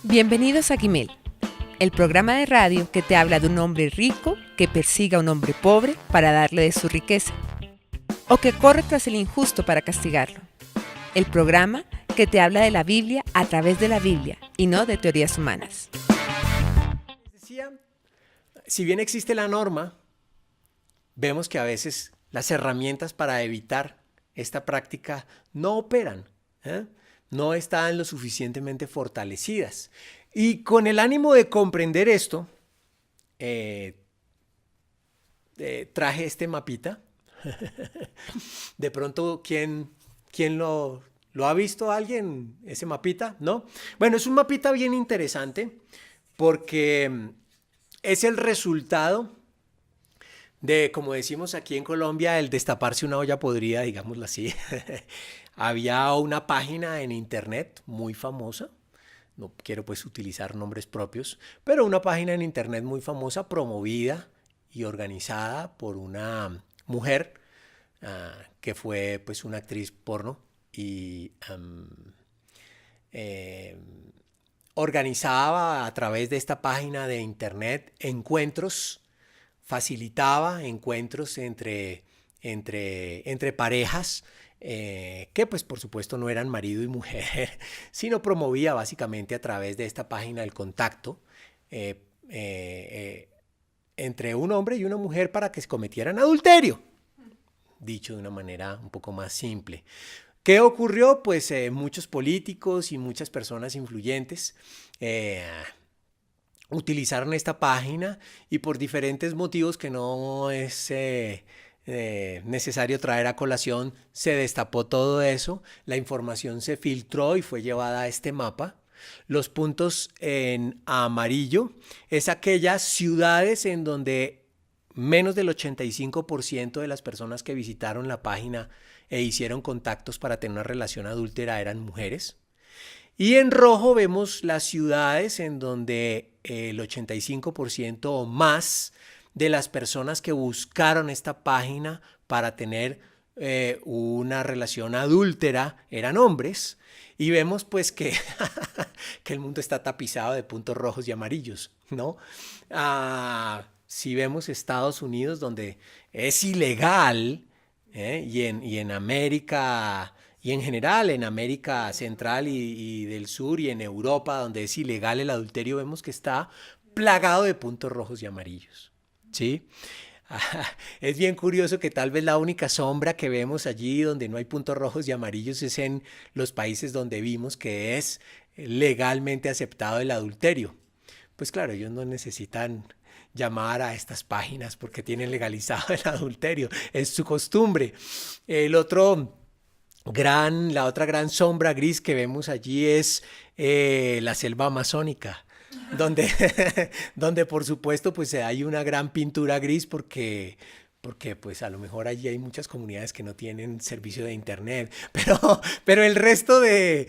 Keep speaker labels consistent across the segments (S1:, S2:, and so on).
S1: Bienvenidos a Gimel, el programa de radio que te habla de un hombre rico que persiga a un hombre pobre para darle de su riqueza, o que corre tras el injusto para castigarlo. El programa que te habla de la Biblia a través de la Biblia y no de teorías humanas.
S2: Decía, si bien existe la norma, vemos que a veces las herramientas para evitar esta práctica no operan, no están lo suficientemente fortalecidas. Y con el ánimo de comprender esto, traje este mapita. De pronto, ¿quién lo ha visto alguien, ese mapita? ¿No? Bueno, es un mapita bien interesante porque es el resultado de, como decimos aquí en Colombia, el destaparse una olla podrida, digámoslo así. Había una página en internet muy famosa, no quiero pues utilizar nombres propios, pero una página en internet muy famosa, promovida y organizada por una mujer que fue pues una actriz porno y organizaba a través de esta página de internet encuentros, facilitaba encuentros entre parejas que pues por supuesto no eran marido y mujer, sino promovía básicamente a través de esta página el contacto entre un hombre y una mujer para que se cometieran adulterio, dicho de una manera un poco más simple. ¿Qué ocurrió? Pues muchos políticos y muchas personas influyentes utilizaron esta página y por diferentes motivos que no es necesario traer a colación, se destapó todo eso, la información se filtró y fue llevada a este mapa. Los puntos en amarillo es aquellas ciudades en donde menos del 85% de las personas que visitaron la página e hicieron contactos para tener una relación adúltera eran mujeres. Y en rojo vemos las ciudades en donde el 85% o más de las personas que buscaron esta página para tener una relación adúltera eran hombres. Y vemos pues que el mundo está tapizado de puntos rojos y amarillos, ¿no? Si vemos Estados Unidos, donde es ilegal, y en América, y en general en América Central y del Sur y en Europa, donde es ilegal el adulterio, vemos que está plagado de puntos rojos y amarillos, ¿sí? Es bien curioso que tal vez la única sombra que vemos allí donde no hay puntos rojos y amarillos es en los países donde vimos que es legalmente aceptado el adulterio. Pues claro, ellos no necesitan llamar a estas páginas porque tienen legalizado el adulterio, es su costumbre. La otra gran sombra gris que vemos allí es la selva amazónica, donde por supuesto pues hay una gran pintura gris porque pues a lo mejor allí hay muchas comunidades que no tienen servicio de internet, pero el resto de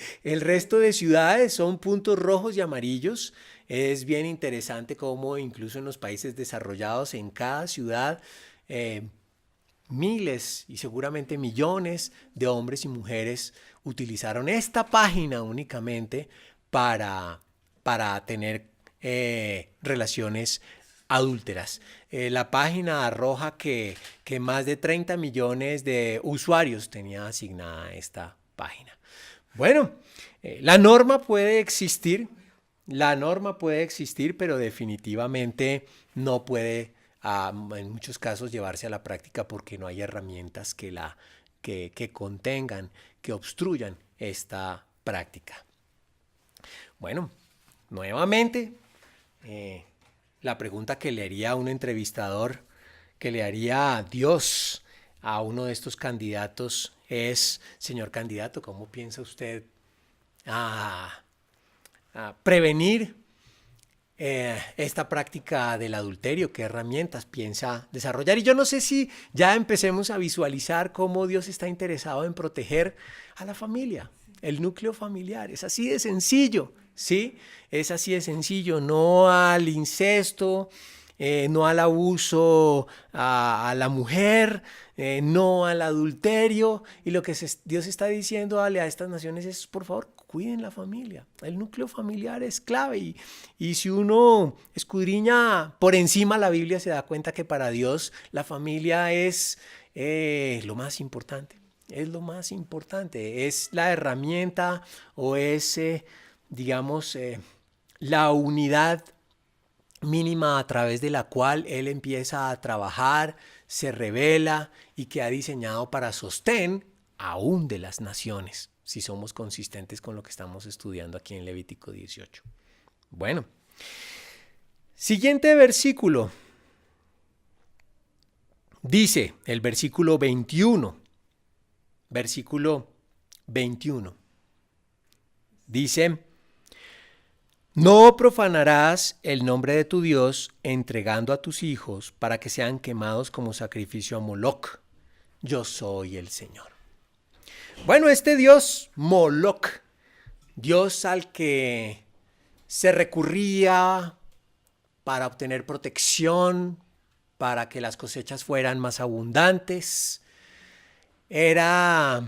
S2: ciudades son puntos rojos y amarillos. Es bien interesante cómo incluso en los países desarrollados, en cada ciudad, miles y seguramente millones de hombres y mujeres utilizaron esta página únicamente para tener relaciones adúlteras. La página arroja que más de 30 millones de usuarios tenía asignada esta página. Bueno, la norma puede existir, pero definitivamente no puede en muchos casos llevarse a la práctica porque no hay herramientas que contengan, que obstruyan esta práctica. Bueno, nuevamente, la pregunta que le haría a un entrevistador, que le haría a Dios a uno de estos candidatos es: señor candidato, ¿cómo piensa usted prevenir esta práctica del adulterio? ¿Qué herramientas piensa desarrollar? Y yo no sé si ya empecemos a visualizar cómo Dios está interesado en proteger a la familia, el núcleo familiar. Es así de sencillo, ¿sí? Es así de sencillo, no al incesto, no al abuso a la mujer, no al adulterio. Y lo que Dios está diciendo a estas naciones es: por favor, cuiden la familia. El núcleo familiar es clave y si uno escudriña por encima la Biblia se da cuenta que para Dios la familia es lo más importante. Es lo más importante, es la herramienta o es, digamos, la unidad mínima a través de la cual Él empieza a trabajar, se revela y que ha diseñado para sostén aún de las naciones, si somos consistentes con lo que estamos estudiando aquí en Levítico 18. Bueno, siguiente versículo. Dice el versículo 21. Versículo 21. Dice: no profanarás el nombre de tu Dios entregando a tus hijos para que sean quemados como sacrificio a Moloc. Yo soy el Señor. Bueno, este Dios Moloc, Dios al que se recurría para obtener protección, para que las cosechas fueran más abundantes, era,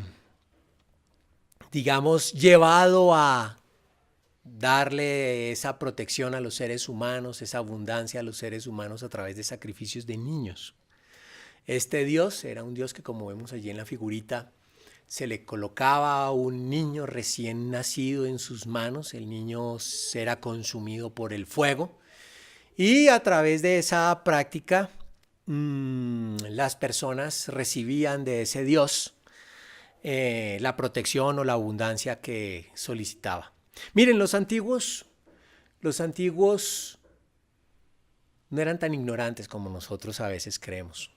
S2: digamos, llevado a darle esa protección a los seres humanos, esa abundancia a los seres humanos a través de sacrificios de niños. Este Dios era un Dios que, como vemos allí en la figurita, se le colocaba a un niño recién nacido en sus manos, el niño era consumido por el fuego y a través de esa práctica las personas recibían de ese Dios la protección o la abundancia que solicitaba. Miren, los antiguos no eran tan ignorantes como nosotros a veces creemos.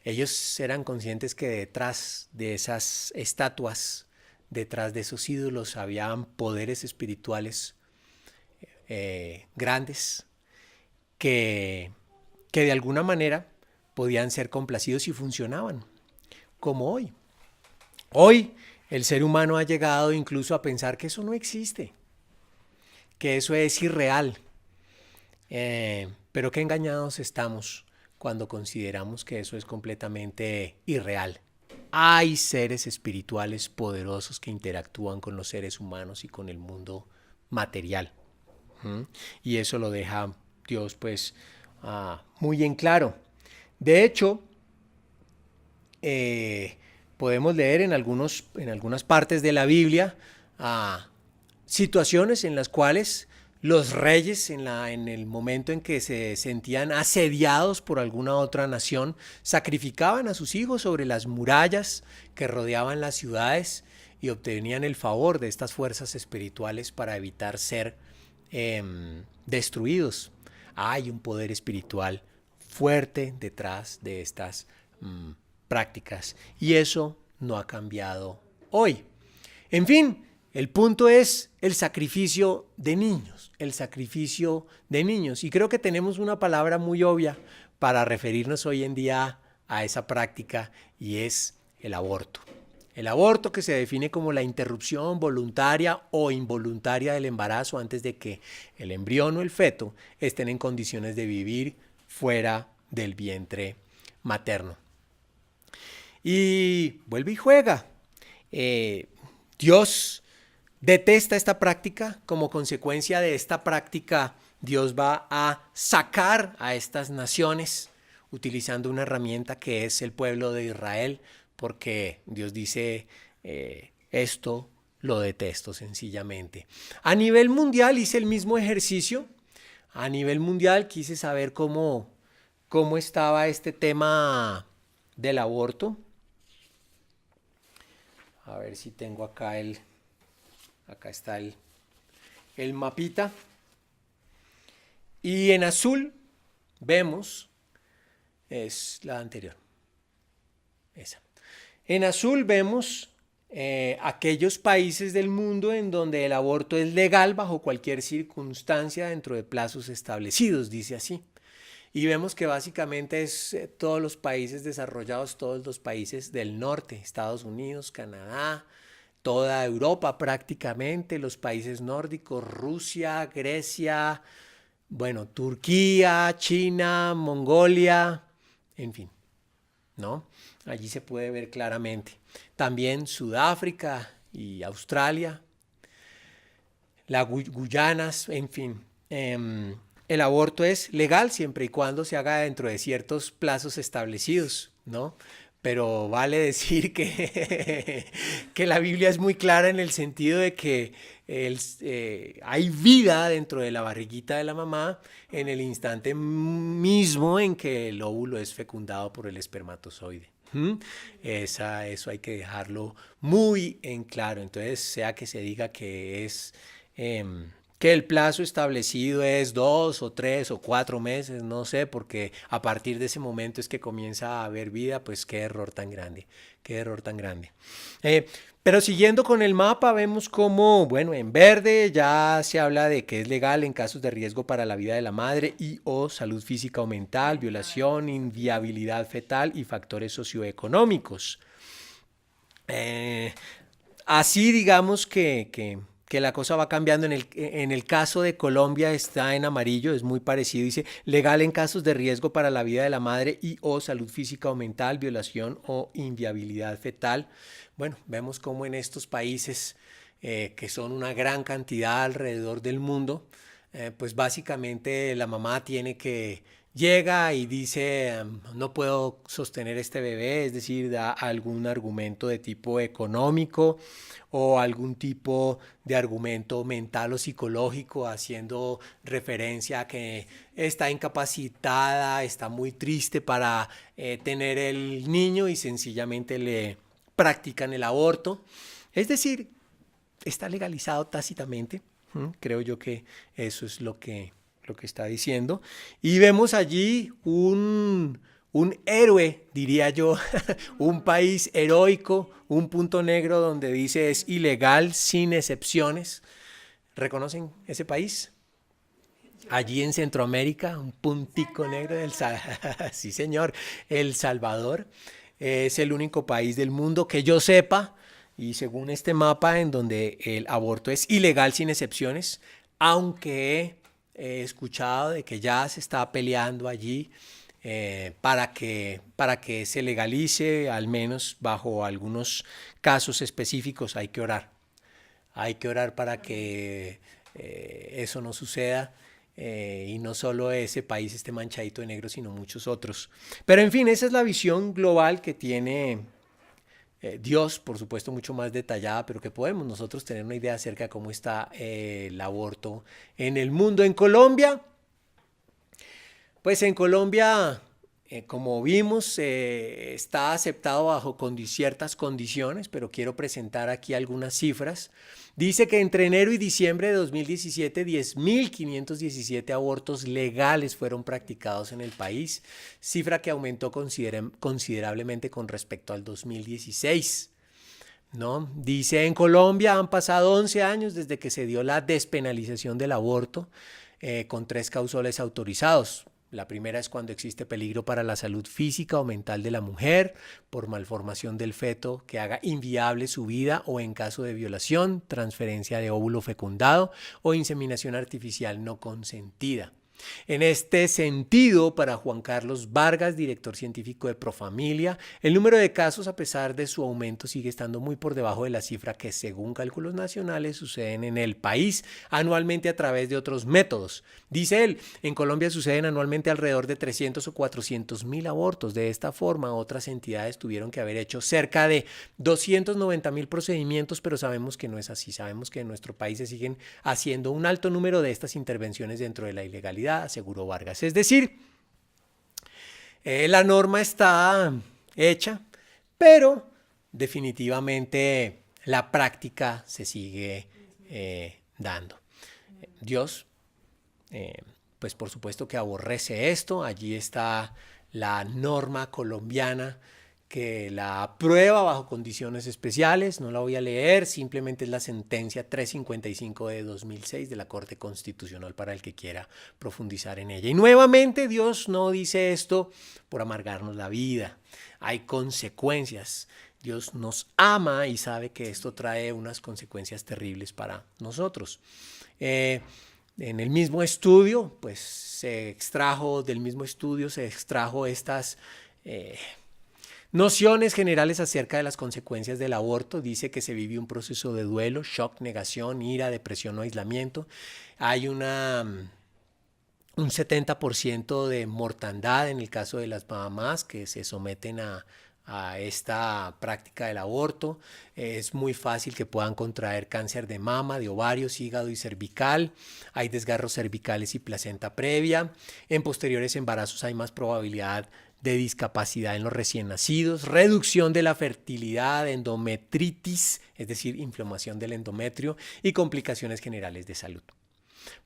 S2: Ellos eran conscientes que detrás de esas estatuas, detrás de esos ídolos, habían poderes espirituales grandes que de alguna manera podían ser complacidos y funcionaban, como hoy. Hoy el ser humano ha llegado incluso a pensar que eso no existe, que eso es irreal, pero qué engañados estamos cuando consideramos que eso es completamente irreal. Hay seres espirituales poderosos que interactúan con los seres humanos y con el mundo material. Y eso lo deja Dios pues muy en claro. De hecho, podemos leer en algunas partes de la Biblia situaciones en las cuales los reyes, en el momento en que se sentían asediados por alguna otra nación, sacrificaban a sus hijos sobre las murallas que rodeaban las ciudades y obtenían el favor de estas fuerzas espirituales para evitar ser destruidos. Hay un poder espiritual fuerte detrás de estas prácticas y eso no ha cambiado hoy. En fin, el punto es el sacrificio de niños, y creo que tenemos una palabra muy obvia para referirnos hoy en día a esa práctica y es el aborto. El aborto, que se define como la interrupción voluntaria o involuntaria del embarazo antes de que el embrión o el feto estén en condiciones de vivir fuera del vientre materno. Y vuelve y juega. Dios detesta esta práctica. Como consecuencia de esta práctica, Dios va a sacar a estas naciones utilizando una herramienta que es el pueblo de Israel, porque Dios dice, esto lo detesto sencillamente. A nivel mundial hice el mismo ejercicio. A nivel mundial quise saber cómo estaba este tema del aborto. A ver si tengo acá acá está el mapita. Y en azul vemos, es la anterior, esa. En azul vemos aquellos países del mundo en donde el aborto es legal bajo cualquier circunstancia dentro de plazos establecidos, dice así. Y vemos que básicamente es todos los países desarrollados, todos los países del norte, Estados Unidos, Canadá, toda Europa prácticamente, los países nórdicos, Rusia, Grecia, bueno, Turquía, China, Mongolia, en fin, ¿no? Allí se puede ver claramente. También Sudáfrica y Australia. Guyanas, en fin. El aborto es legal siempre y cuando se haga dentro de ciertos plazos establecidos, ¿no? Pero vale decir que, que la Biblia es muy clara en el sentido de que hay vida dentro de la barriguita de la mamá en el instante mismo en que el óvulo es fecundado por el espermatozoide. Eso hay que dejarlo muy en claro. Entonces, sea que se diga que es que el plazo establecido es 2 o 3 o 4 meses, no sé, porque a partir de ese momento es que comienza a haber vida, pues qué error tan grande, qué error tan grande. Pero siguiendo con el mapa, vemos como, bueno, en verde ya se habla de que es legal en casos de riesgo para la vida de la madre y o salud física o mental, violación, inviabilidad fetal y factores socioeconómicos. Así digamos que la cosa va cambiando. En el caso de Colombia está en amarillo, es muy parecido, dice legal en casos de riesgo para la vida de la madre y o salud física o mental, violación o inviabilidad fetal. Bueno, vemos cómo en estos países, que son una gran cantidad alrededor del mundo, pues básicamente la mamá llega y dice, no puedo sostener este bebé, es decir, da algún argumento de tipo económico o algún tipo de argumento mental o psicológico, haciendo referencia a que está incapacitada, está muy triste para tener el niño y sencillamente le practican el aborto. Es decir, está legalizado tácitamente. Creo yo que eso es lo que está diciendo. Y vemos allí un héroe, diría yo, un país heroico, un punto negro donde dice es ilegal sin excepciones. ¿Reconocen ese país? Allí en Centroamérica, un puntico negro sí señor, El Salvador. Es el único país del mundo que yo sepa, y según este mapa, en donde el aborto es ilegal sin excepciones, aunque he escuchado de que ya se está peleando allí para que se legalice, al menos bajo algunos casos específicos. Hay que orar para que eso no suceda. Y no solo ese país esté manchadito de negro, sino muchos otros. Pero en fin, esa es la visión global que tiene Dios, por supuesto mucho más detallada, pero que podemos nosotros tener una idea acerca de cómo está el aborto en el mundo. En Colombia, pues en Colombia, como vimos, está aceptado bajo ciertas condiciones, pero quiero presentar aquí algunas cifras. Dice que entre enero y diciembre de 2017, 10.517 abortos legales fueron practicados en el país, cifra que aumentó considerablemente con respecto al 2016. ¿No? Dice, en Colombia han pasado 11 años desde que se dio la despenalización del aborto, con 3 causales autorizados. La primera es cuando existe peligro para la salud física o mental de la mujer, por malformación del feto que haga inviable su vida, o en caso de violación, transferencia de óvulo fecundado o inseminación artificial no consentida. En este sentido, para Juan Carlos Vargas, director científico de Profamilia, el número de casos, a pesar de su aumento, sigue estando muy por debajo de la cifra que, según cálculos nacionales, suceden en el país anualmente a través de otros métodos. Dice él, en Colombia suceden anualmente alrededor de 300 o 400 mil abortos. De esta forma, otras entidades tuvieron que haber hecho cerca de 290.000 procedimientos, pero sabemos que no es así. Sabemos que en nuestro país se siguen haciendo un alto número de estas intervenciones dentro de la ilegalidad, aseguró Vargas. Es decir, la norma está hecha, pero definitivamente la práctica se sigue dando. Dios, pues por supuesto que aborrece esto. Allí está la norma colombiana que la aprueba bajo condiciones especiales. No la voy a leer, simplemente es la sentencia 355 de 2006 de la Corte Constitucional para el que quiera profundizar en ella. Y nuevamente Dios no dice esto por amargarnos la vida. Hay consecuencias. Dios nos ama y sabe que esto trae unas consecuencias terribles para nosotros. En el mismo estudio, pues se extrajo estas Nociones generales acerca de las consecuencias del aborto. Dice que se vive un proceso de duelo, shock, negación, ira, depresión o aislamiento. Hay un 70% de mortandad en el caso de las mamás que se someten a esta práctica del aborto. Es muy fácil que puedan contraer cáncer de mama, de ovarios, hígado y cervical. Hay desgarros cervicales y placenta previa. En posteriores embarazos hay más probabilidad de discapacidad en los recién nacidos, reducción de la fertilidad, endometritis, es decir, inflamación del endometrio y complicaciones generales de salud.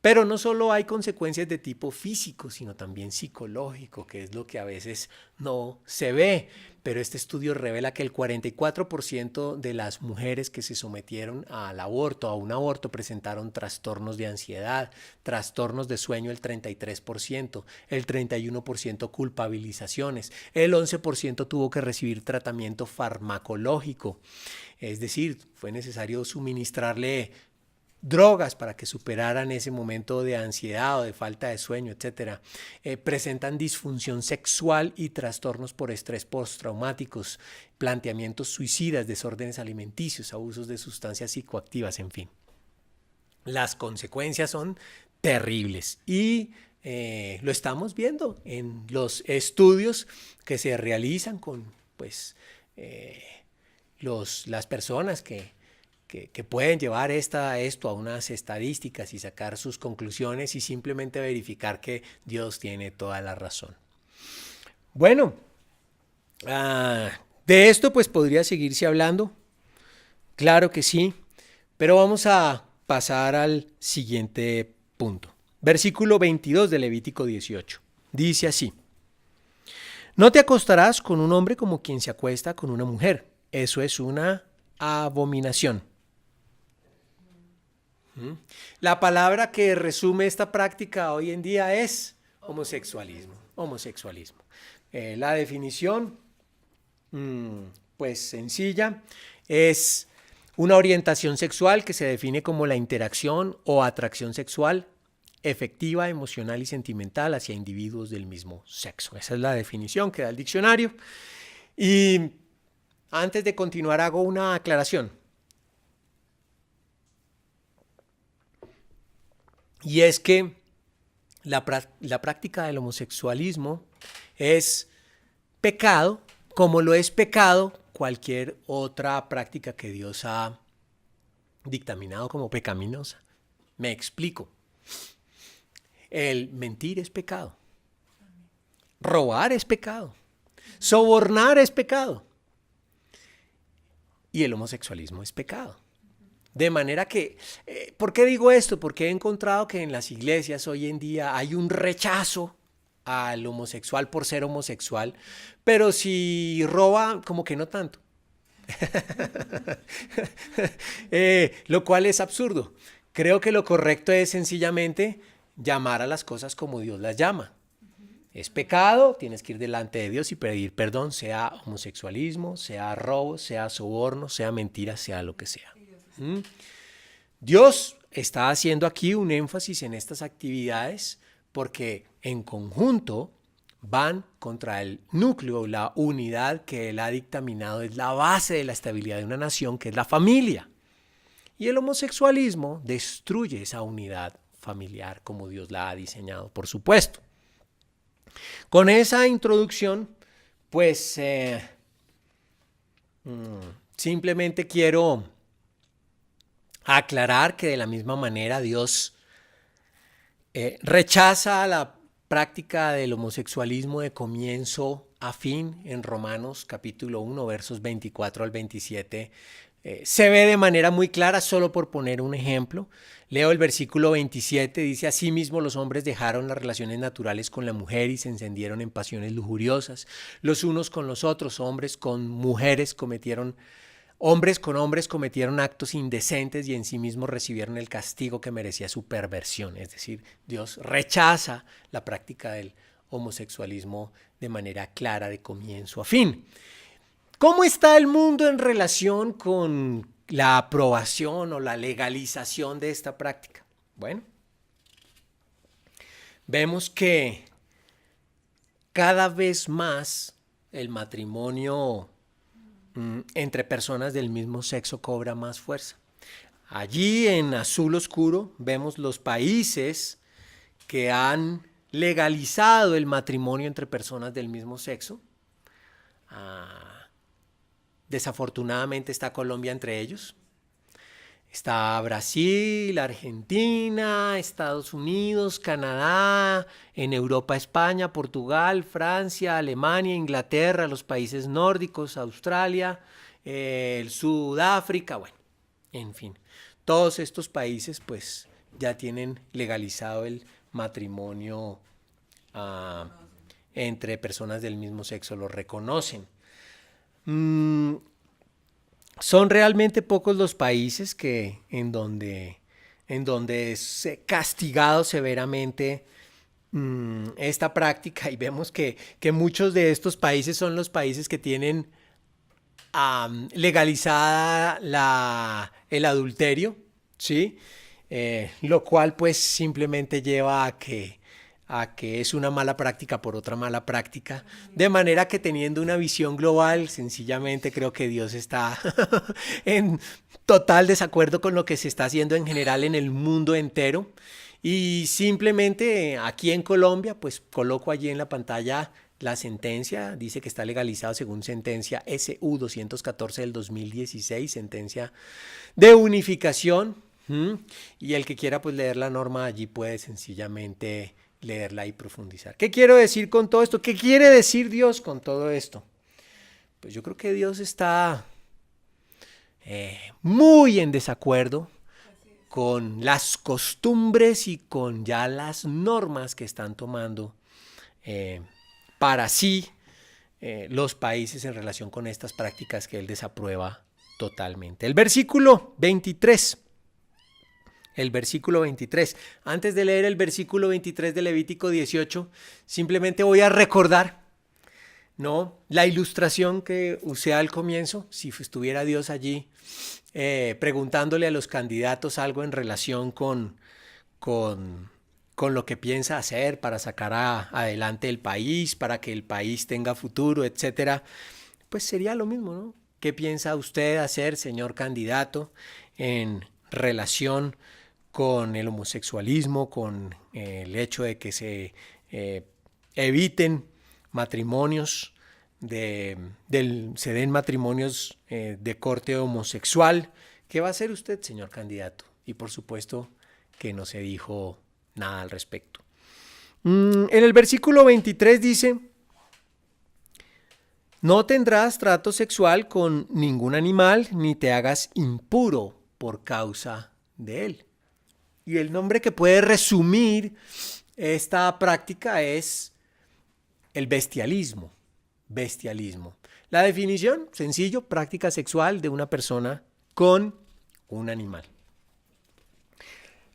S2: Pero no solo hay consecuencias de tipo físico, sino también psicológico, que es lo que a veces no se ve. Pero este estudio revela que el 44% de las mujeres que se sometieron al aborto, a un aborto, presentaron trastornos de ansiedad, trastornos de sueño el 33%, el 31% culpabilizaciones, el 11% tuvo que recibir tratamiento farmacológico. Es decir, fue necesario suministrarle drogas para que superaran ese momento de ansiedad o de falta de sueño, etc. Presentan disfunción sexual y trastornos por estrés postraumáticos, planteamientos suicidas, desórdenes alimenticios, abusos de sustancias psicoactivas, en fin. Las consecuencias son terribles y lo estamos viendo en los estudios que se realizan con las personas que pueden llevar esto a unas estadísticas y sacar sus conclusiones y simplemente verificar que Dios tiene toda la razón. Bueno, de esto pues podría seguirse hablando, claro que sí, pero vamos a pasar al siguiente punto. Versículo 22 de Levítico 18, dice así: no te acostarás con un hombre como quien se acuesta con una mujer, eso es una abominación. La palabra que resume esta práctica hoy en día es homosexualismo. La definición, pues sencilla, es una orientación sexual que se define como la interacción o atracción sexual efectiva, emocional y sentimental hacia individuos del mismo sexo. Esa es la definición que da el diccionario. Y antes de continuar hago una aclaración. Y es que la práctica del homosexualismo es pecado, como lo es pecado cualquier otra práctica que Dios ha dictaminado como pecaminosa. Me explico. El mentir es pecado. Robar es pecado. Sobornar es pecado. Y el homosexualismo es pecado. De manera que, ¿por qué digo esto? Porque he encontrado que en las iglesias hoy en día hay un rechazo al homosexual por ser homosexual, pero si roba, como que no tanto. Lo cual es absurdo. Creo que lo correcto es sencillamente llamar a las cosas como Dios las llama. Es pecado, tienes que ir delante de Dios y pedir perdón, sea homosexualismo, sea robo, sea soborno, sea mentira, sea lo que sea. Dios está haciendo aquí un énfasis en estas actividades porque en conjunto van contra el núcleo, la unidad que Él ha dictaminado es la base de la estabilidad de una nación, que es la familia. Y el homosexualismo destruye esa unidad familiar como Dios la ha diseñado, por supuesto. Con esa introducción, pues simplemente quiero aclarar que de la misma manera Dios rechaza la práctica del homosexualismo de comienzo a fin en Romanos capítulo 1 versos 24 al 27. Se ve de manera muy clara, solo por poner un ejemplo. Leo el versículo 27, dice: asimismo los hombres dejaron las relaciones naturales con la mujer y se encendieron en pasiones lujuriosas, los unos con los otros, hombres con hombres cometieron actos indecentes y en sí mismos recibieron el castigo que merecía su perversión. Es decir, Dios rechaza la práctica del homosexualismo de manera clara de comienzo a fin. ¿Cómo está el mundo en relación con la aprobación o la legalización de esta práctica? Bueno, vemos que cada vez más el matrimonio entre personas del mismo sexo cobra más fuerza. Allí en azul oscuro vemos los países que han legalizado el matrimonio entre personas del mismo sexo. Desafortunadamente está Colombia entre ellos. Está Brasil, Argentina, Estados Unidos, Canadá, en Europa España, Portugal, Francia, Alemania, Inglaterra, los países nórdicos, Australia, Sudáfrica, bueno, en fin. Todos estos países pues ya tienen legalizado el matrimonio entre personas del mismo sexo, lo reconocen. Son realmente pocos los países en donde es castigado severamente esta práctica, y vemos que muchos de estos países son los países que tienen legalizada el adulterio, ¿sí? Lo cual pues simplemente lleva a que es una mala práctica por otra mala práctica, de manera que teniendo una visión global, sencillamente creo que Dios está en total desacuerdo con lo que se está haciendo en general en el mundo entero, y simplemente aquí en Colombia, pues coloco allí en la pantalla la sentencia, dice que está legalizado según sentencia SU 214 del 2016, sentencia de unificación, y el que quiera pues leer la norma allí puede sencillamente leerla y profundizar. ¿Qué quiero decir con todo esto? ¿Qué quiere decir Dios con todo esto? Pues yo creo que Dios está muy en desacuerdo con las costumbres y con ya las normas que están tomando para sí los países en relación con estas prácticas que Él desaprueba totalmente. El versículo 23. El versículo 23. Antes de leer el versículo 23 de Levítico 18, simplemente voy a recordar, ¿no?, la ilustración que usé al comienzo. Si estuviera Dios allí preguntándole a los candidatos algo en relación con lo que piensa hacer para sacar adelante el país, para que el país tenga futuro, etcétera, pues sería lo mismo, ¿no? ¿Qué piensa usted hacer, señor candidato, en relación con el homosexualismo, con el hecho de que se eviten matrimonios, se den matrimonios de corte homosexual? ¿Qué va a hacer usted, señor candidato? Y por supuesto que no se dijo nada al respecto. En el versículo 23 dice: no tendrás trato sexual con ningún animal, ni te hagas impuro por causa de él. Y el nombre que puede resumir esta práctica es el bestialismo. Bestialismo. La definición, sencillo: práctica sexual de una persona con un animal.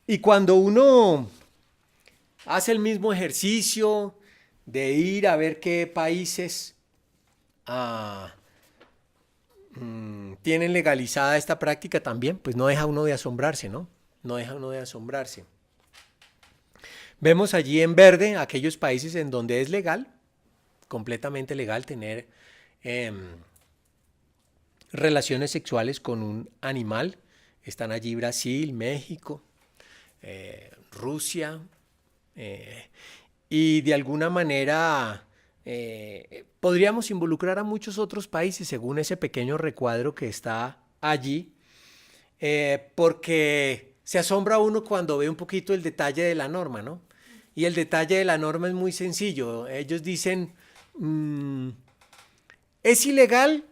S2: Y cuando uno hace el mismo ejercicio de ir a ver qué países tienen legalizada esta práctica también, pues no deja uno de asombrarse, ¿no? No deja uno de asombrarse. Vemos allí en verde aquellos países en donde es legal, completamente legal, tener relaciones sexuales con un animal. Están allí Brasil, México, Rusia, y de alguna manera podríamos involucrar a muchos otros países según ese pequeño recuadro que está allí, porque se asombra uno cuando ve un poquito el detalle de la norma, ¿no? Y el detalle de la norma es muy sencillo. Ellos dicen, es ilegal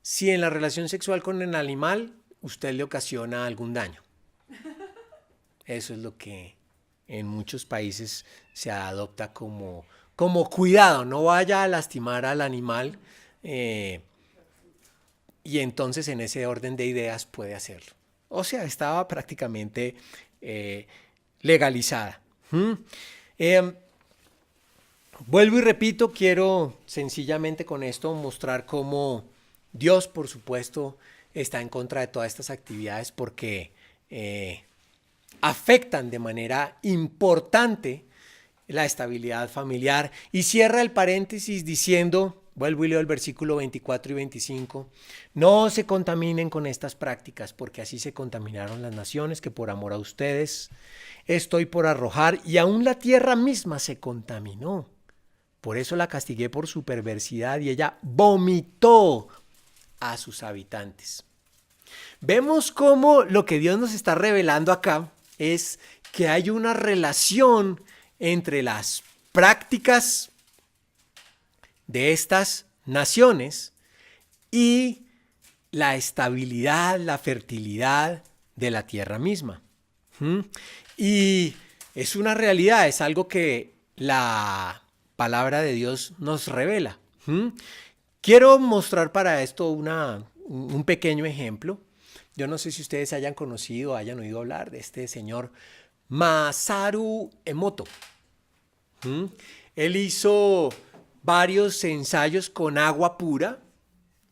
S2: si en la relación sexual con el animal usted le ocasiona algún daño. Eso es lo que en muchos países se adopta como cuidado, no vaya a lastimar al animal, y entonces en ese orden de ideas puede hacerlo. O sea, estaba prácticamente legalizada. Vuelvo y repito, quiero sencillamente con esto mostrar cómo Dios, por supuesto, está en contra de todas estas actividades porque afectan de manera importante la estabilidad familiar. Y cierra el paréntesis diciendo Vuelvo y leo el versículo 24 y 25. No se contaminen con estas prácticas, porque así se contaminaron las naciones que por amor a ustedes estoy por arrojar, y aún la tierra misma se contaminó. Por eso la castigué por su perversidad y ella vomitó a sus habitantes. Vemos cómo lo que Dios nos está revelando acá es que hay una relación entre las prácticas de estas naciones y la estabilidad, la fertilidad de la tierra misma. Y es una realidad, es algo que la palabra de Dios nos revela. Quiero mostrar para esto un pequeño ejemplo. Yo no sé si ustedes hayan conocido, hayan oído hablar de este señor Masaru Emoto. Él hizo varios ensayos con agua pura,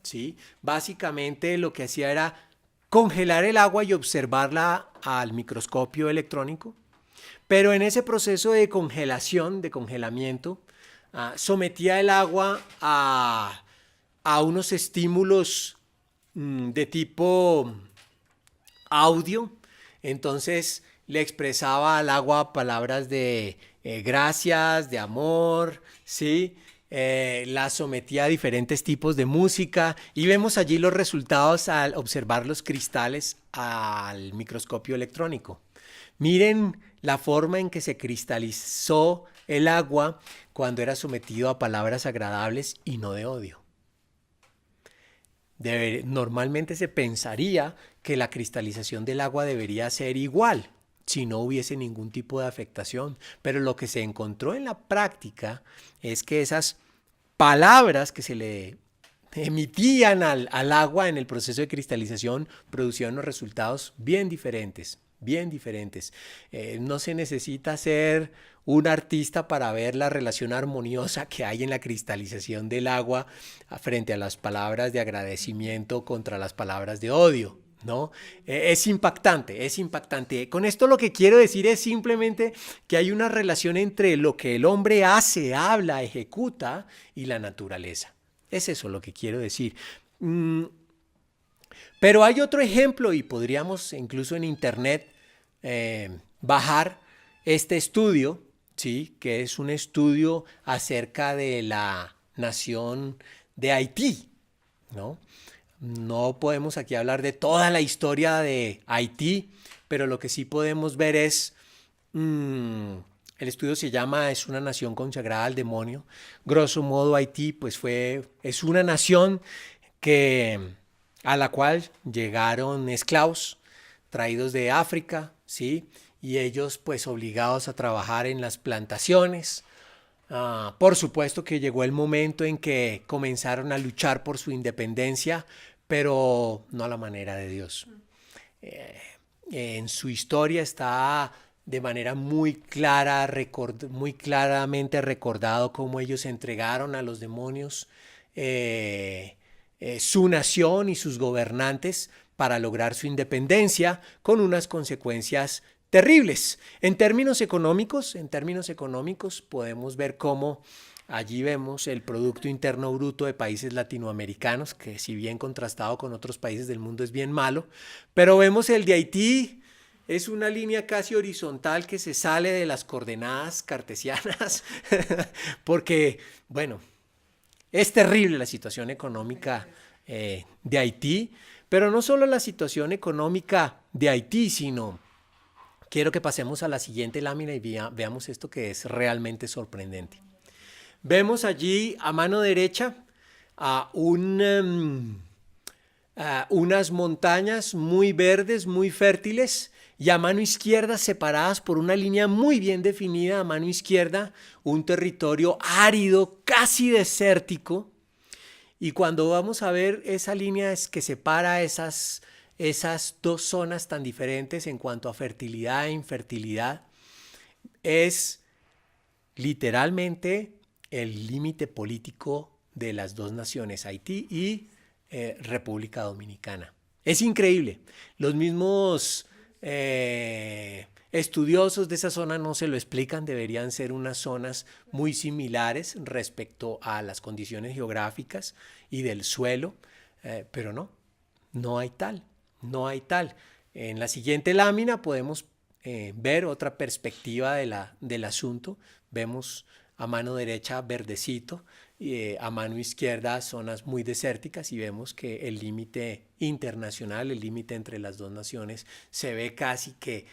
S2: ¿sí? Básicamente lo que hacía era congelar el agua y observarla al microscopio electrónico, pero en ese proceso de congelación, de congelamiento, sometía el agua a unos estímulos de tipo audio. Entonces le expresaba al agua palabras de gracias, de amor, ¿sí? La sometía a diferentes tipos de música y vemos allí los resultados al observar los cristales al microscopio electrónico. Miren la forma en que se cristalizó el agua cuando era sometido a palabras agradables y no de odio. Normalmente se pensaría que la cristalización del agua debería ser igual si no hubiese ningún tipo de afectación, pero lo que se encontró en la práctica es que esas palabras que se le emitían al agua en el proceso de cristalización producían unos resultados bien diferentes. No se necesita ser un artista para ver la relación armoniosa que hay en la cristalización del agua frente a las palabras de agradecimiento contra las palabras de odio, ¿no? Es impactante, es impactante. Con esto lo que quiero decir es simplemente que hay una relación entre lo que el hombre hace, habla, ejecuta y la naturaleza. Es eso lo que quiero decir. Pero hay otro ejemplo y podríamos incluso en internet bajar este estudio, ¿sí? Que es un estudio acerca de la nación de Haití, ¿no? No podemos aquí hablar de toda la historia de Haití, pero lo que sí podemos ver es, el estudio se llama Es una nación consagrada al demonio. Grosso modo, Haití pues es una nación a la cual llegaron esclavos traídos de África, ¿sí? Y ellos pues obligados a trabajar en las plantaciones. Por supuesto que llegó el momento en que comenzaron a luchar por su independencia, pero no a la manera de Dios. En su historia está de manera muy clara, muy claramente recordado cómo ellos entregaron a los demonios su nación y sus gobernantes para lograr su independencia, con unas consecuencias terribles. En términos económicos podemos ver cómo allí vemos el Producto Interno Bruto de países latinoamericanos, que si bien contrastado con otros países del mundo es bien malo, pero vemos el de Haití, es una línea casi horizontal que se sale de las coordenadas cartesianas, porque, bueno, es terrible la situación económica de Haití, pero no solo la situación económica de Haití, sino quiero que pasemos a la siguiente lámina y veamos esto que es realmente sorprendente. Vemos allí a mano derecha unas montañas muy verdes, muy fértiles, y a mano izquierda, separadas por una línea muy bien definida, a mano izquierda, un territorio árido, casi desértico. Y cuando vamos a ver esa línea que separa esas dos zonas tan diferentes en cuanto a fertilidad e infertilidad, es literalmente el límite político de las dos naciones, Haití y República Dominicana. Es increíble. Los mismos estudiosos de esa zona no se lo explican, deberían ser unas zonas muy similares respecto a las condiciones geográficas y del suelo, pero no hay tal, no hay tal. En la siguiente lámina podemos ver otra perspectiva del asunto. Vemos a mano derecha verdecito, a mano izquierda zonas muy desérticas, y vemos que el límite internacional, el límite entre las dos naciones, se ve casi que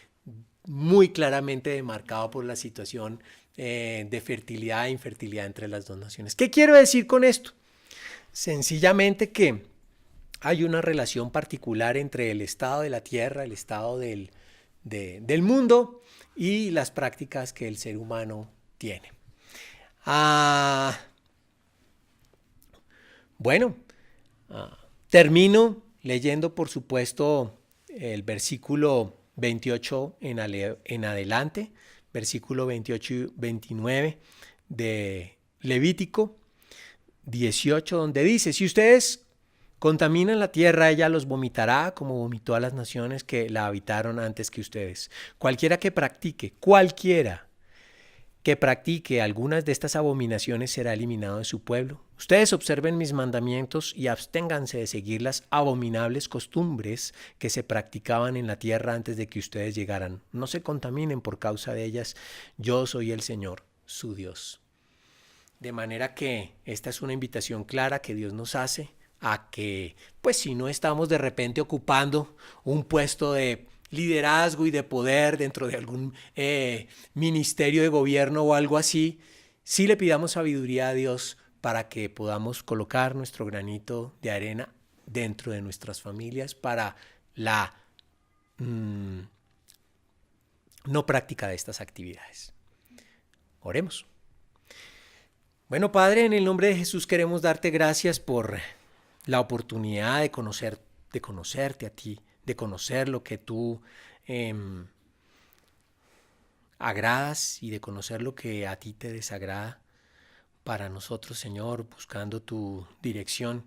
S2: muy claramente demarcado por la situación de fertilidad e infertilidad entre las dos naciones. ¿Qué quiero decir con esto? Sencillamente que hay una relación particular entre el estado de la tierra, el estado del mundo y las prácticas que el ser humano tiene. Termino leyendo, por supuesto, el versículo 28 en adelante, versículo 28 y 29 de Levítico 18, donde dice: si ustedes contaminan la tierra, ella los vomitará como vomitó a las naciones que la habitaron antes que ustedes. Cualquiera que practique algunas de estas abominaciones será eliminado de su pueblo. Ustedes observen mis mandamientos y absténganse de seguir las abominables costumbres que se practicaban en la tierra antes de que ustedes llegaran. No se contaminen por causa de ellas. Yo soy el Señor, su Dios. De manera que esta es una invitación clara que Dios nos hace a que, pues si no estamos de repente ocupando un puesto de liderazgo y de poder dentro de algún ministerio de gobierno o algo así, sí le pidamos sabiduría a Dios para que podamos colocar nuestro granito de arena dentro de nuestras familias para la no práctica de estas actividades. Oremos. Bueno, Padre, en el nombre de Jesús queremos darte gracias por la oportunidad de conocerte a ti, de conocer lo que tú agradas y de conocer lo que a ti te desagrada. Para nosotros, Señor, buscando tu dirección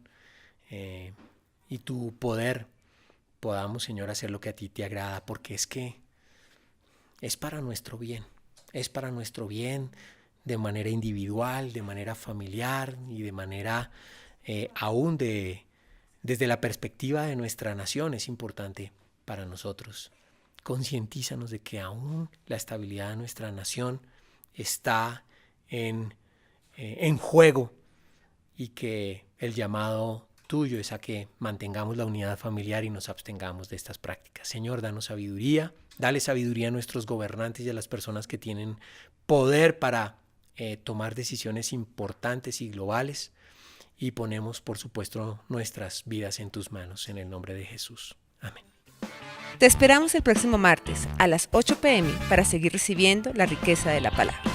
S2: y tu poder, podamos, Señor, hacer lo que a ti te agrada, porque es que es para nuestro bien, de manera individual, de manera familiar y de manera aún desde la perspectiva de nuestra nación es importante para nosotros. Concientízanos de que aún la estabilidad de nuestra nación está en juego y que el llamado tuyo es a que mantengamos la unidad familiar y nos abstengamos de estas prácticas. Señor, danos sabiduría, dale sabiduría a nuestros gobernantes y a las personas que tienen poder para tomar decisiones importantes y globales, y ponemos, por supuesto, nuestras vidas en tus manos, en el nombre de Jesús. Amén.
S1: Te esperamos el próximo martes a las 8 p.m. para seguir recibiendo la riqueza de la palabra.